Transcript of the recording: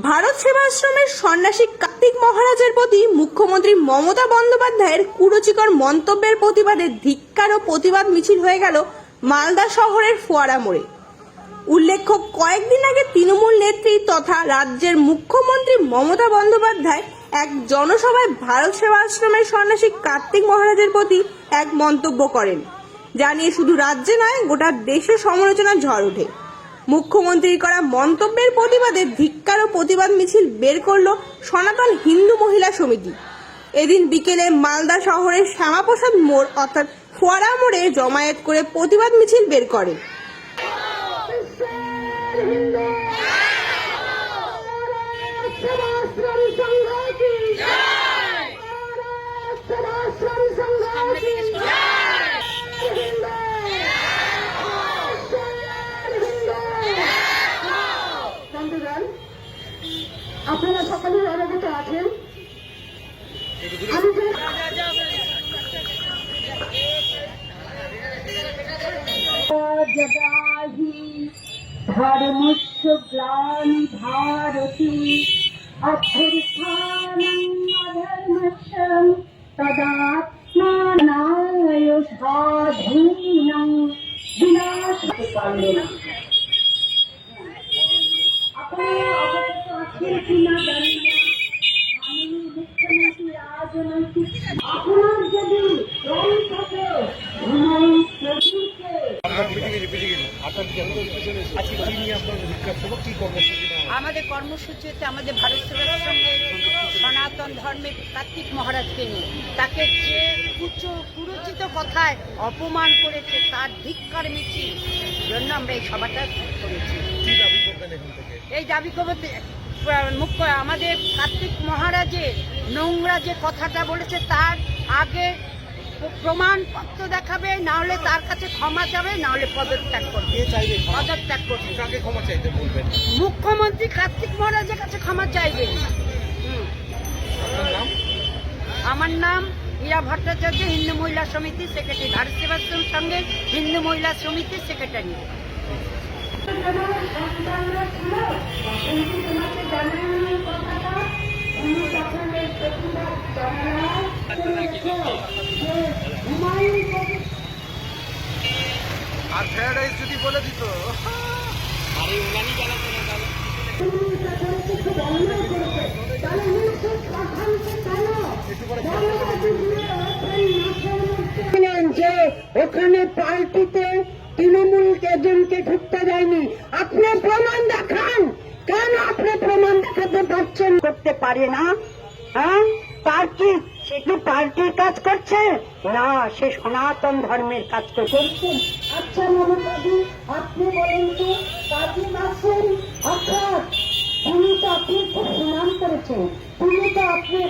ভারত সেবাশ্রমের সন্ন্যাসী কার্তিক মহারাজের প্রতি মুখ্যমন্ত্রী মমতা বন্দ্যোপাধ্যায়ের কুরুচিকর মন্তব্যের প্রতিবাদে ধিক্কার ও প্রতিবাদ মিছিল হয়ে গেল মালদা শহরের ফোয়ারা মোড়ে। উল্লেখ্য, কয়েকদিন আগে তৃণমূল নেত্রী তথা রাজ্যের মুখ্যমন্ত্রী মমতা বন্দ্যোপাধ্যায় এক জনসভায় ভারত সেবাশ্রমের সন্ন্যাসী কার্তিক মহারাজের প্রতি এক মন্তব্য করেন, যা নিয়ে শুধু রাজ্যে নয় গোটা দেশে সমালোচনার ঝড় ওঠে। মুখ্যমন্ত্রীর করা মন্তব্যের প্রতিবাদে ধিক্কার ও প্রতিবাদ মিছিল বের করল সনাতন হিন্দু মহিলা সমিতি। এদিন বিকেলে মালদা শহরের শ্যামাপ্রসাদ মোড় অর্থাৎ ফোয়ারা মোড়ে জমায়েত করে প্রতিবাদ মিছিল বের করে। আপনারা সকলে অবগত আছেন, ধর্মস্য গ্লানি ভারতী অভ্যুত্থানধর্মস্য তদাত্মনায় সাধূনাং বিনাশ পারল না। আপনারা অবগত আছেন কিনা জানি না, আমি মুখ্যমন্ত্রী রাজনৈতিক আপনার যদি রং থাকে আমাদের কর্মসূচি হচ্ছে আমাদের ভারত সেবাশ্রমের সনাতন ধর্মের কার্তিক মহারাজকে নিয়ে তাকে যে কুরুচিত কথায় অপমান করেছে তার ধিক্কার মিছিল জন্য আমরা এই সভাটা করেছি। এই দাবি করতে মুখ্য আমাদের কার্তিক মহারাজের নোংরা যে কথাটা বলেছে তার আগে প্রমাণপত্র দেখাবে, না হলে তার কাছে ক্ষমা চাবে, না হলে পদত্যাগ করবে। পদত্যাগ করবে, ক্ষমা চাইতে বলবেন মুখ্যমন্ত্রী কার্তিক মহারাজের কাছে ক্ষমা চাইবে। আমার নাম হীরা ভট্টাচার্য, হিন্দু মহিলা সমিতির সেক্রেটারি, ভারত সেবাশ্রম সঙ্গে হিন্দু মহিলা সমিতির সেক্রেটারি। আর প্যারাডাইস যদি বলে দিত আরে উনানি জানাতো না যে ওখানে পার্টিতে তৃণমূল এজেন্টকে ঢুকতে দেয়নি। আপনি প্রমাণ দেখান, কেন আপনি প্রমাণ দেখাতে পারছেন? করতে পারে না, হ্যাঁ? পার্টি সে কি পার্টির কাজ করছে না, সে সনাতন ধর্মের কাজ করছে। আচ্ছা মমতাদি, আপনি বলেন তো কাজী নাসির অর্থাৎ উনি তো আপনি খুব সুনাম করেছেন, তিনি তো আপনি